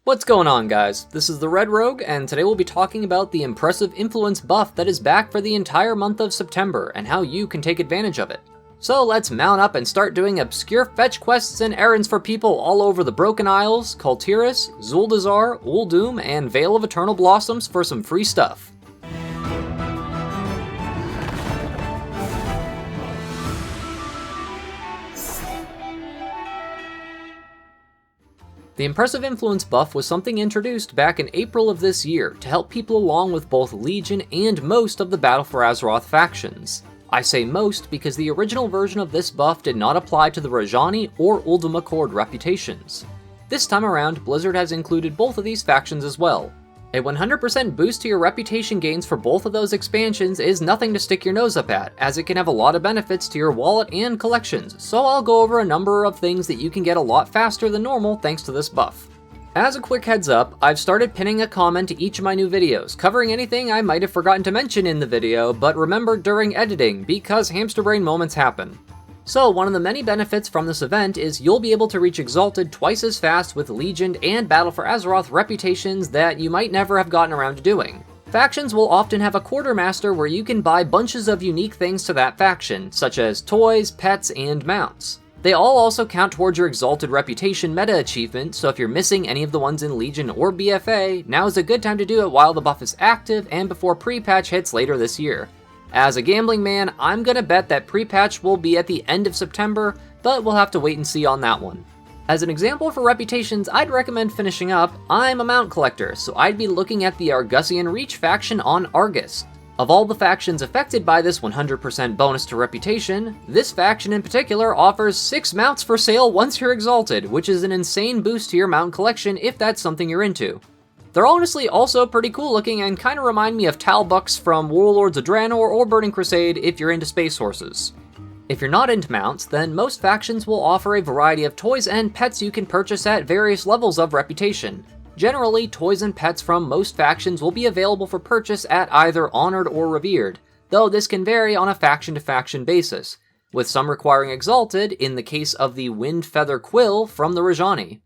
What's going on, guys? This is the Red Rogue, and today we'll be talking about the impressive influence buff that is back for the entire month of September, and how you can take advantage of it. So let's mount up and start doing obscure fetch quests and errands for people all over the Broken Isles, Kultiris, Zuldazar, Uldum, and Vale of Eternal Blossoms for some free stuff. The Impressive Influence buff was something introduced back in April of this year to help people along with both Legion and most of the Battle for Azeroth factions. I say most because the original version of this buff did not apply to the Rajani or Uldum Accord reputations. This time around, Blizzard has included both of these factions as well. A 100% boost to your reputation gains for both of those expansions is nothing to stick your nose up at, as it can have a lot of benefits to your wallet and collections, so I'll go over a number of things that you can get a lot faster than normal thanks to this buff. As a quick heads up, I've started pinning a comment to each of my new videos, covering anything I might have forgotten to mention in the video, but remember during editing, because hamster brain moments happen. So one of the many benefits from this event is you'll be able to reach Exalted twice as fast with Legion and Battle for Azeroth reputations that you might never have gotten around to doing. Factions will often have a quartermaster where you can buy bunches of unique things to that faction, such as toys, pets, and mounts. They all also count towards your Exalted reputation meta achievement, so if you're missing any of the ones in Legion or BFA, now is a good time to do it while the buff is active and before pre-patch hits later this year. As a gambling man, I'm gonna bet that pre-patch will be at the end of September, but we'll have to wait and see on that one. As an example for reputations I'd recommend finishing up, I'm a mount collector, so I'd be looking at the Argusian Reach faction on Argus. Of all the factions affected by this 100% bonus to reputation, this faction in particular offers 6 mounts for sale once you're exalted, which is an insane boost to your mount collection if that's something you're into. They're honestly also pretty cool looking and kinda remind me of Talbucks from Warlords of Draenor or Burning Crusade if you're into space horses. If you're not into mounts, then most factions will offer a variety of toys and pets you can purchase at various levels of reputation. Generally, toys and pets from most factions will be available for purchase at either Honored or Revered, though this can vary on a faction-to-faction basis, with some requiring Exalted in the case of the Windfeather Quill from the Rajani.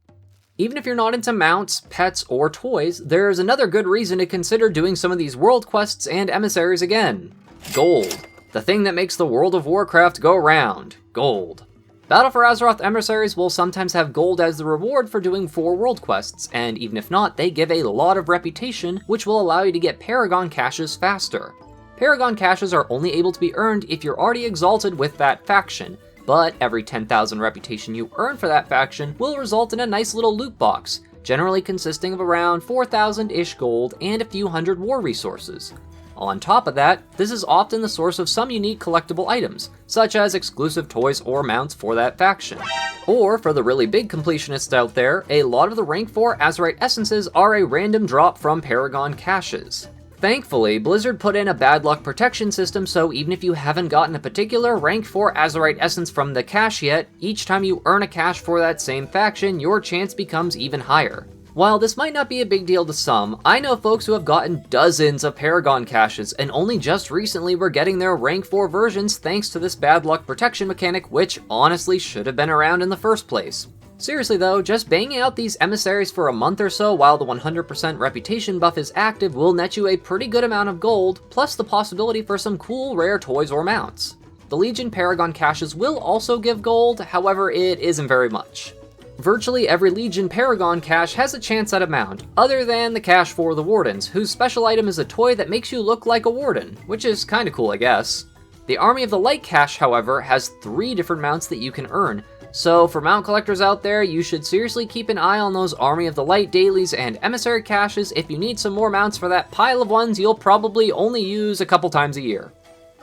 Even if you're not into mounts, pets, or toys, there's another good reason to consider doing some of these world quests and emissaries again. Gold. The thing that makes the World of Warcraft go round. Gold. Battle for Azeroth emissaries will sometimes have gold as the reward for doing 4 world quests, and even if not, they give a lot of reputation, which will allow you to get Paragon caches faster. Paragon caches are only able to be earned if you're already exalted with that faction, but every 10,000 reputation you earn for that faction will result in a nice little loot box, generally consisting of around 4,000-ish gold and a few hundred war resources. On top of that, this is often the source of some unique collectible items, such as exclusive toys or mounts for that faction. Or, for the really big completionists out there, a lot of the rank 4 Azerite essences are a random drop from Paragon caches. Thankfully, Blizzard put in a bad luck protection system, so even if you haven't gotten a particular rank 4 Azerite essence from the cache yet, each time you earn a cache for that same faction, your chance becomes even higher. While this might not be a big deal to some, I know folks who have gotten dozens of Paragon caches and only just recently were getting their rank 4 versions thanks to this bad luck protection mechanic, which honestly should have been around in the first place. Seriously though, just banging out these emissaries for a month or so while the 100% reputation buff is active will net you a pretty good amount of gold, plus the possibility for some cool rare toys or mounts. The Legion Paragon caches will also give gold, however it isn't very much. Virtually every Legion Paragon cache has a chance at a mount, other than the cache for the Wardens, whose special item is a toy that makes you look like a Warden, which is kinda cool I guess. The Army of the Light cache, however, has 3 different mounts that you can earn, so for mount collectors out there, you should seriously keep an eye on those Army of the Light dailies and emissary caches if you need some more mounts for that pile of ones you'll probably only use a couple times a year.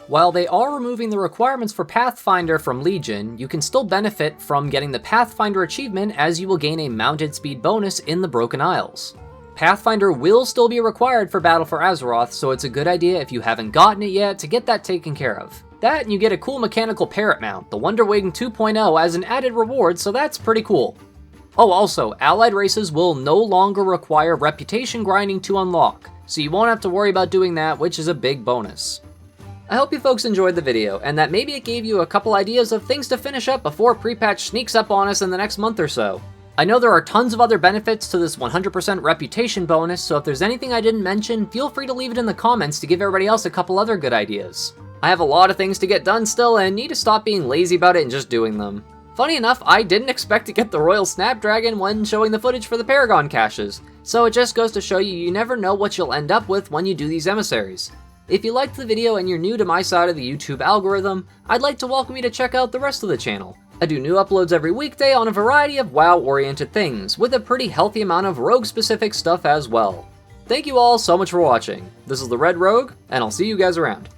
While they are removing the requirements for Pathfinder from Legion, you can still benefit from getting the Pathfinder achievement as you will gain a mounted speed bonus in the Broken Isles. Pathfinder will still be required for Battle for Azeroth, so it's a good idea if you haven't gotten it yet to get that taken care of. That and you get a cool mechanical parrot mount, the Wonderwing 2.0, as an added reward, so that's pretty cool. Oh, also, allied races will no longer require reputation grinding to unlock, so you won't have to worry about doing that, which is a big bonus. I hope you folks enjoyed the video, and that maybe it gave you a couple ideas of things to finish up before pre-patch sneaks up on us in the next month or so. I know there are tons of other benefits to this 100% reputation bonus, so if there's anything I didn't mention, feel free to leave it in the comments to give everybody else a couple other good ideas. I have a lot of things to get done still and need to stop being lazy about it and just doing them. Funny enough, I didn't expect to get the Royal Snapdragon when showing the footage for the Paragon caches, so it just goes to show you never know what you'll end up with when you do these emissaries. If you liked the video and you're new to my side of the YouTube algorithm, I'd like to welcome you to check out the rest of the channel. I do new uploads every weekday on a variety of WoW-oriented things, with a pretty healthy amount of rogue-specific stuff as well. Thank you all so much for watching. This is the Red Rogue, and I'll see you guys around.